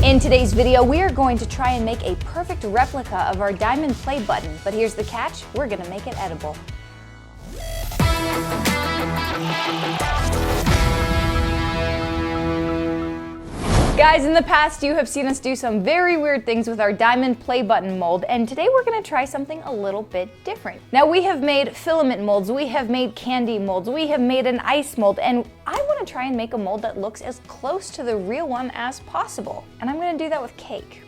In today's video, we are going to try and make a perfect replica of our diamond play button, but here's the catch, we're gonna make it edible. Guys, in the past you have seen us do some very weird things with our diamond play button mold, and today we're gonna try something a little bit different. Now, we have made filament molds, we have made candy molds, we have made an ice mold, and I wanna try and make a mold that looks as close to the real one as possible. And I'm gonna do that with cake.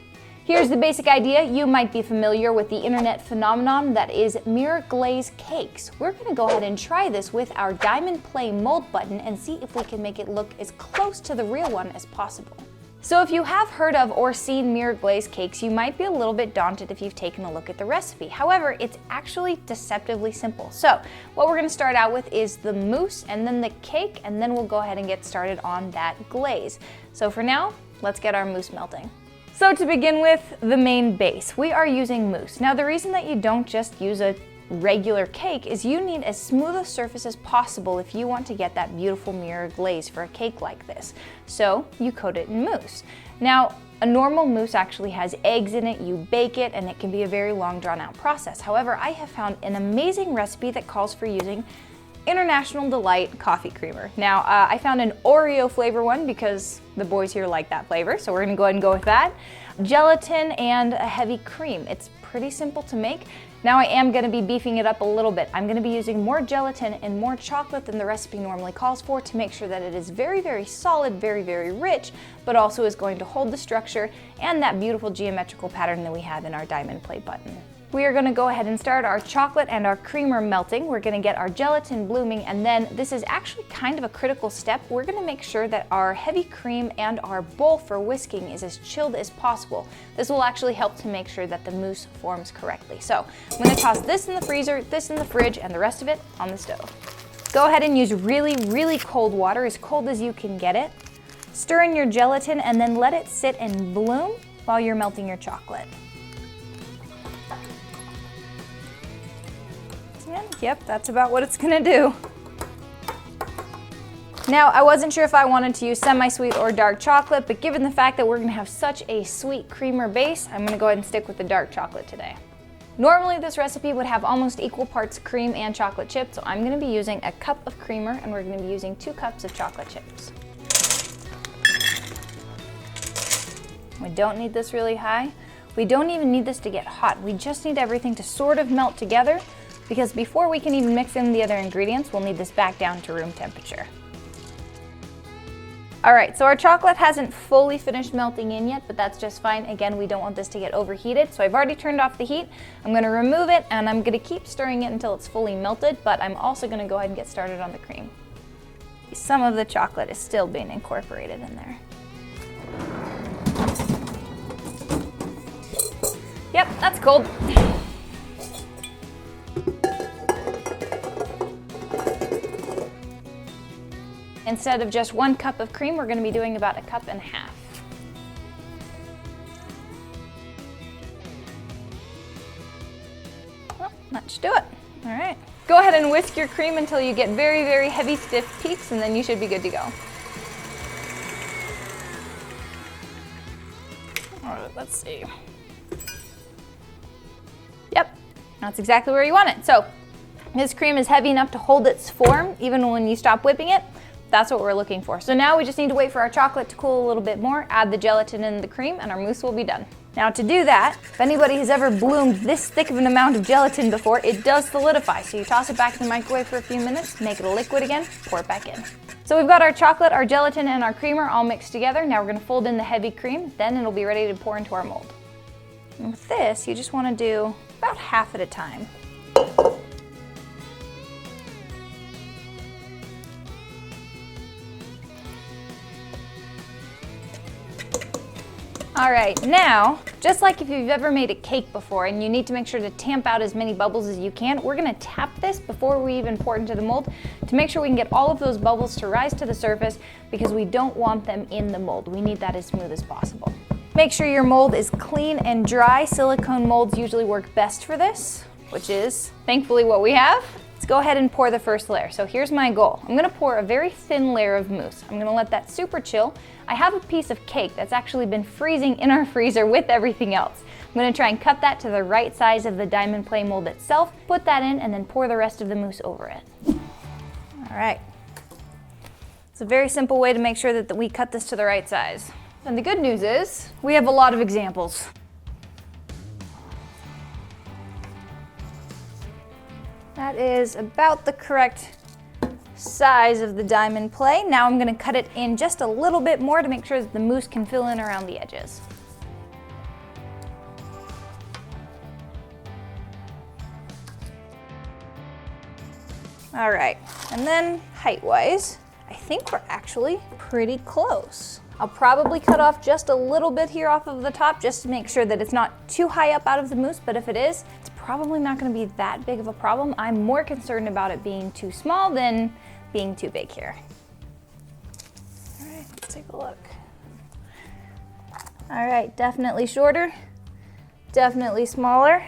Here's the basic idea. You might be familiar with the internet phenomenon that is mirror glaze cakes. We're gonna go ahead and try this with our diamond play mold button and see if we can make it look as close to the real one as possible. So if you have heard of or seen mirror glaze cakes, you might be a little bit daunted if you've taken a look at the recipe. However, it's actually deceptively simple. So what we're gonna start out with is the mousse and then the cake, and then we'll go ahead and get started on that glaze. So for now, let's get our mousse melting. So to begin with, the main base, we are using mousse. Now the reason that you don't just use a regular cake is you need as smooth a surface as possible if you want to get that beautiful mirror glaze for a cake like this. So you coat it in mousse. Now, a normal mousse actually has eggs in it, you bake it, and it can be a very long drawn out process. However, I have found an amazing recipe that calls for using International Delight coffee creamer. Now, I found an Oreo flavor one because the boys here like that flavor, so we're gonna go ahead and go with that. Gelatin and a heavy cream. It's pretty simple to make. Now I am gonna be beefing it up a little bit. I'm gonna be using more gelatin and more chocolate than the recipe normally calls for to make sure that it is very, very solid, very, very rich, but also is going to hold the structure and that beautiful geometrical pattern that we have in our diamond play button. We are gonna go ahead and start our chocolate and our creamer melting. We're gonna get our gelatin blooming, and then this is actually kind of a critical step. We're gonna make sure that our heavy cream and our bowl for whisking is as chilled as possible. This will actually help to make sure that the mousse forms correctly. So I'm gonna toss this in the freezer, this in the fridge, and the rest of it on the stove. Go ahead and use really, really cold water, as cold as you can get it. Stir in your gelatin and then let it sit and bloom while you're melting your chocolate. Yep, that's about what it's gonna do. Now, I wasn't sure if I wanted to use semi-sweet or dark chocolate, but given the fact that we're gonna have such a sweet creamer base, I'm gonna go ahead and stick with the dark chocolate today. Normally, this recipe would have almost equal parts cream and chocolate chips, so I'm gonna be using a cup of creamer and we're gonna be using 2 cups of chocolate chips. We don't need this really high. We don't even need this to get hot. We just need everything to sort of melt together, because before we can even mix in the other ingredients, we'll need this back down to room temperature. All right, so our chocolate hasn't fully finished melting in yet, but that's just fine. Again, we don't want this to get overheated, so I've already turned off the heat. I'm gonna remove it, and I'm gonna keep stirring it until it's fully melted, but I'm also gonna go ahead and get started on the cream. Some of the chocolate is still being incorporated in there. Yep, that's cold. Instead of just 1 cup of cream, we're gonna be doing about 1.5 cups. Well, let's do it. All right. Go ahead and whisk your cream until you get very, very heavy, stiff peaks, and then you should be good to go. All right, let's see. Yep, that's exactly where you want it. So this cream is heavy enough to hold its form even when you stop whipping it. That's what we're looking for. So now we just need to wait for our chocolate to cool a little bit more, add the gelatin and the cream, and our mousse will be done. Now to do that, if anybody has ever bloomed this thick of an amount of gelatin before, it does solidify. So you toss it back in the microwave for a few minutes, make it a liquid again, pour it back in. So we've got our chocolate, our gelatin, and our creamer all mixed together. Now we're gonna fold in the heavy cream, then it'll be ready to pour into our mold. And with this, you just wanna do about half at a time. All right, now, just like if you've ever made a cake before and you need to make sure to tamp out as many bubbles as you can, we're gonna tap this before we even pour it into the mold to make sure we can get all of those bubbles to rise to the surface, because we don't want them in the mold. We need that as smooth as possible. Make sure your mold is clean and dry. Silicone molds usually work best for this, which is thankfully what we have. Let's go ahead and pour the first layer. So here's my goal. I'm gonna pour a very thin layer of mousse. I'm gonna let that super chill. I have a piece of cake that's actually been freezing in our freezer with everything else. I'm gonna try and cut that to the right size of the diamond play mold itself, put that in, and then pour the rest of the mousse over it. All right. It's a very simple way to make sure that we cut this to the right size. And the good news is, we have a lot of examples. That is about the correct size of the diamond play. Now I'm gonna cut it in just a little bit more to make sure that the mousse can fill in around the edges. All right, and then height-wise, I think we're actually pretty close. I'll probably cut off just a little bit here off of the top just to make sure that it's not too high up out of the mousse, but if it is, it's probably not gonna be that big of a problem. I'm more concerned about it being too small than being too big here. All right, let's take a look. All right, definitely shorter, definitely smaller.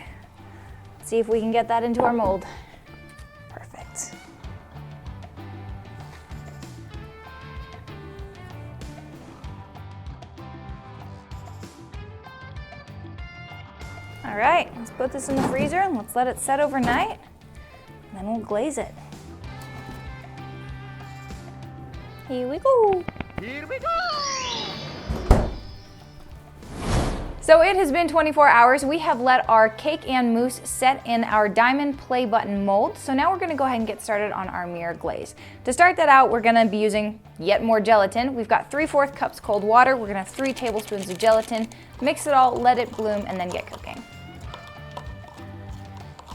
Let's see if we can get that into our mold. Perfect. All right, let's put this in the freezer and let's let it set overnight, and then we'll glaze it. Here we go. Here we go. So it has been 24 hours. We have let our cake and mousse set in our diamond play button mold. So now we're gonna go ahead and get started on our mirror glaze. To start that out, we're gonna be using yet more gelatin. We've got 3/4 cups cold water. We're gonna have 3 tablespoons of gelatin. Mix it all, let it bloom, and then get cooking.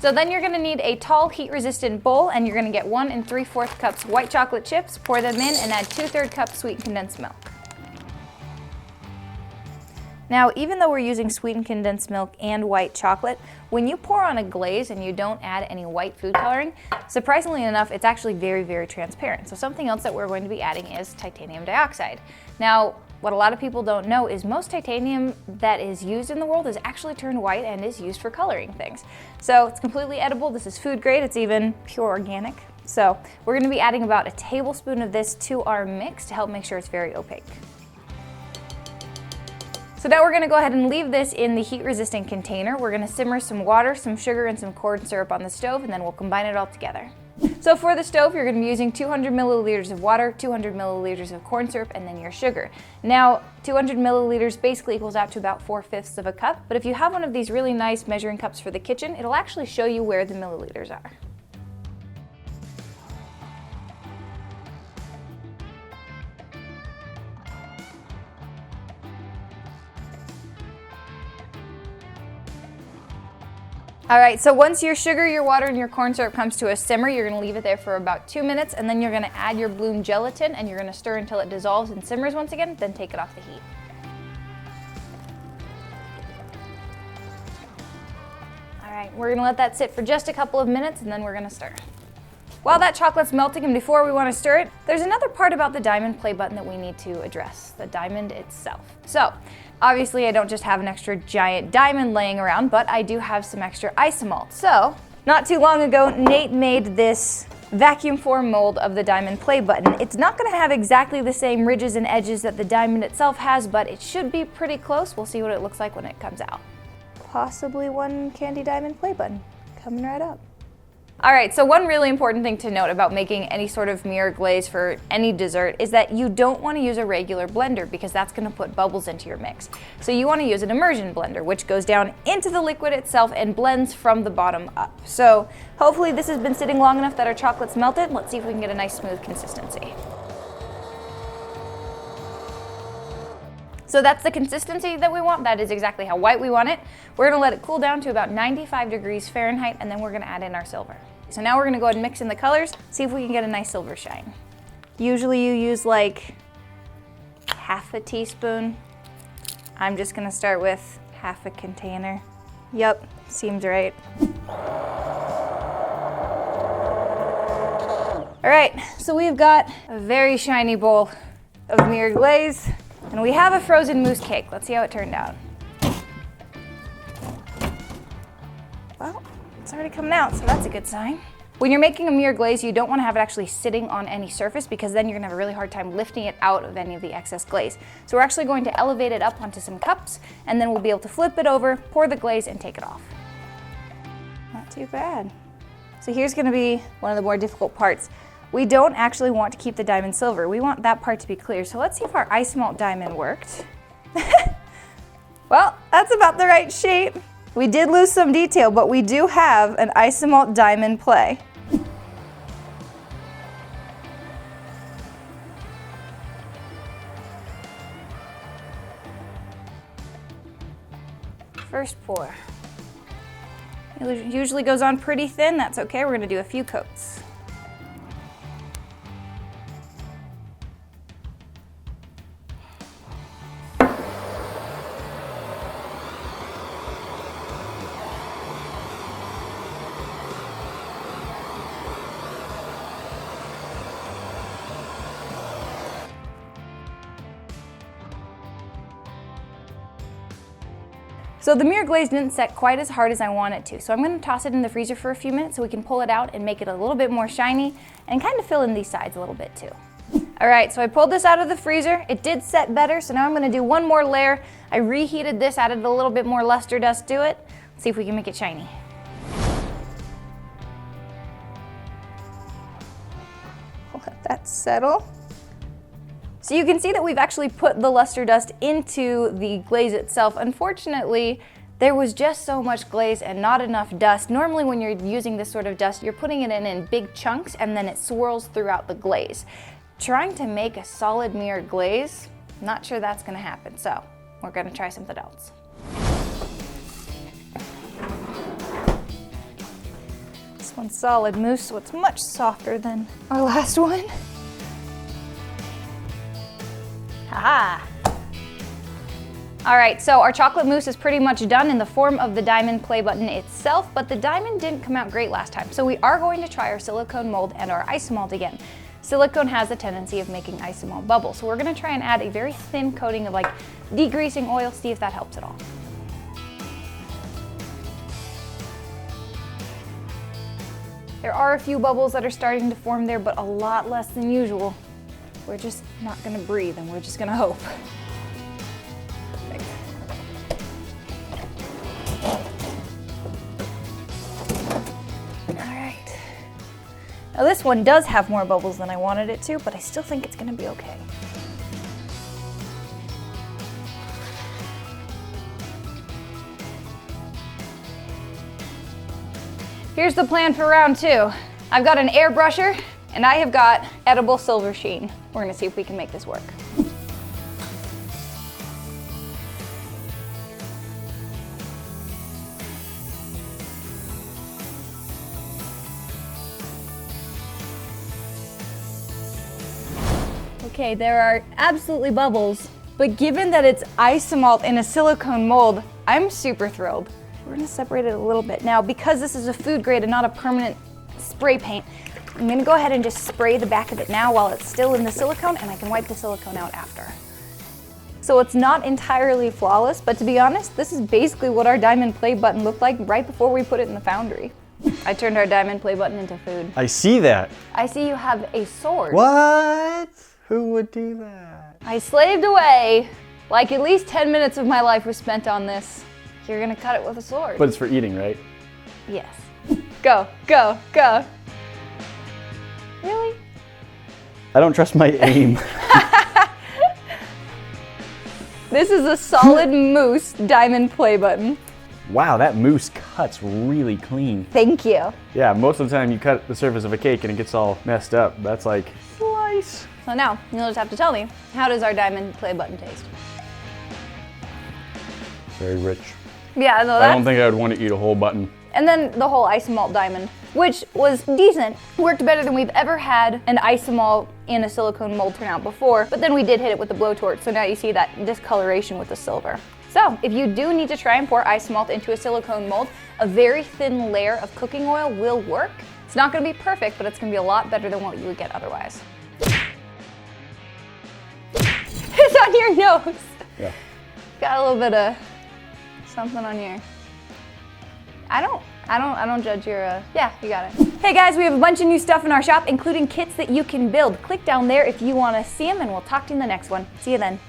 So then you're gonna need a tall heat-resistant bowl, and you're gonna get 1 3/4 cups white chocolate chips, pour them in, and add 2/3 cups sweetened condensed milk. Now, even though we're using sweetened condensed milk and white chocolate, when you pour on a glaze and you don't add any white food coloring, surprisingly enough, it's actually very, very transparent. So something else that we're going to be adding is titanium dioxide. Now, what a lot of people don't know is most titanium that is used in the world is actually turned white and is used for coloring things. So it's completely edible. This is food grade. It's even pure organic. So we're going to be adding about a tablespoon of this to our mix to help make sure it's very opaque. So now we're going to go ahead and leave this in the heat-resistant container. We're going to simmer some water, some sugar, and some corn syrup on the stove, and then we'll combine it all together. So for the stove, you're going to be using 200 milliliters of water, 200 milliliters of corn syrup, and then your sugar. Now, 200 milliliters basically equals out to about 4/5 of a cup, but if you have one of these really nice measuring cups for the kitchen, it'll actually show you where the milliliters are. All right, so once your sugar, your water, and your corn syrup comes to a simmer, you're gonna leave it there for about 2 minutes, and then you're gonna add your bloom gelatin, and you're gonna stir until it dissolves and simmers once again, then take it off the heat. All right, we're gonna let that sit for just a couple of minutes, and then we're gonna stir. While that chocolate's melting and before we want to stir it, there's another part about the diamond play button that we need to address, the diamond itself. So, obviously I don't just have an extra giant diamond laying around, but I do have some extra isomalt. So, not too long ago, Nate made this vacuum form mold of the diamond play button. It's not going to have exactly the same ridges and edges that the diamond itself has, but it should be pretty close. We'll see what it looks like when it comes out. Possibly one candy diamond play button coming right up. All right, so one really important thing to note about making any sort of mirror glaze for any dessert is that you don't want to use a regular blender because that's going to put bubbles into your mix. So you want to use an immersion blender, which goes down into the liquid itself and blends from the bottom up. So hopefully this has been sitting long enough that our chocolate's melted. Let's see if we can get a nice smooth consistency. So that's the consistency that we want. That is exactly how white we want it. We're gonna let it cool down to about 95 degrees Fahrenheit, and then we're gonna add in our silver. So now we're gonna go ahead and mix in the colors, see if we can get a nice silver shine. Usually you use like half a teaspoon. I'm just gonna start with half a container. Yep, seems right. All right, so we've got a very shiny bowl of mirror glaze. And we have a frozen mousse cake. Let's see how it turned out. Well, it's already coming out, so that's a good sign. When you're making a mirror glaze, you don't want to have it actually sitting on any surface because then you're going to have a really hard time lifting it out of any of the excess glaze. So we're actually going to elevate it up onto some cups, and then we'll be able to flip it over, pour the glaze, and take it off. Not too bad. So here's going to be one of the more difficult parts. We don't actually want to keep the diamond silver. We want that part to be clear. So let's see if our ice malt diamond worked. Well, that's about the right shape. We did lose some detail, but we do have an ice malt diamond play. First pour. It usually goes on pretty thin. That's okay. We're going to do a few coats. So the mirror glaze didn't set quite as hard as I want it to, so I'm going to toss it in the freezer for a few minutes so we can pull it out and make it a little bit more shiny and kind of fill in these sides a little bit too. Alright, so I pulled this out of the freezer. It did set better, so now I'm going to do one more layer. I reheated this, added a little bit more luster dust to it. Let's see if we can make it shiny. I'll let that settle. So you can see that we've actually put the luster dust into the glaze itself. Unfortunately, there was just so much glaze and not enough dust. Normally when you're using this sort of dust, you're putting it in big chunks and then it swirls throughout the glaze. Trying to make a solid mirror glaze, not sure that's gonna happen. So we're gonna try something else. This one's solid mousse, so it's much softer than our last one. Haha! All right, so our chocolate mousse is pretty much done in the form of the diamond play button itself, but the diamond didn't come out great last time. So we are going to try our silicone mold and our ice malt again. Silicone has a tendency of making ice malt bubbles, so we're gonna try and add a very thin coating of like degreasing oil, see if that helps at all. There are a few bubbles that are starting to form there, but a lot less than usual. We're just not gonna breathe and we're just gonna hope. Perfect. All right. Now this one does have more bubbles than I wanted it to, but I still think it's gonna be okay. Here's the plan for round two. I've got an airbrusher and I have got edible silver sheen. We're gonna see if we can make this work. Okay, there are absolutely bubbles, but given that it's ice malt in a silicone mold, I'm super thrilled. We're gonna separate it a little bit. Now, because this is a food grade and not a permanent spray paint, I'm gonna go ahead and just spray the back of it now while it's still in the silicone, and I can wipe the silicone out after. So it's not entirely flawless, but to be honest, this is basically what our diamond play button looked like right before we put it in the foundry. I turned our diamond play button into food. I see that. I see you have a sword. What? Who would do that? I slaved away, like at least 10 minutes of my life was spent on this. You're gonna cut it with a sword. But it's for eating, right? Yes. Go, go, go. Really? I don't trust my aim. This is a solid mousse diamond play button. Wow, that mousse cuts really clean. Thank you. Yeah, most of the time you cut the surface of a cake and it gets all messed up. That's like slice. So now, you'll just have to tell me, how does our diamond play button taste? Very rich. Yeah, no, I don't think I would want to eat a whole button. And then the whole ice malt diamond, which was decent, worked better than we've ever had an ice malt in a silicone mold turn out before, but then we did hit it with the blowtorch, so now you see that discoloration with the silver. So, if you do need to try and pour ice malt into a silicone mold, a very thin layer of cooking oil will work. It's not gonna be perfect, but it's gonna be a lot better than what you would get otherwise. It's on your nose. Yeah. Got a little bit of something on your... I don't judge your, yeah, you got it. Hey guys, we have a bunch of new stuff in our shop, including kits that you can build. Click down there if you want to see them, and we'll talk to you in the next one. See you then.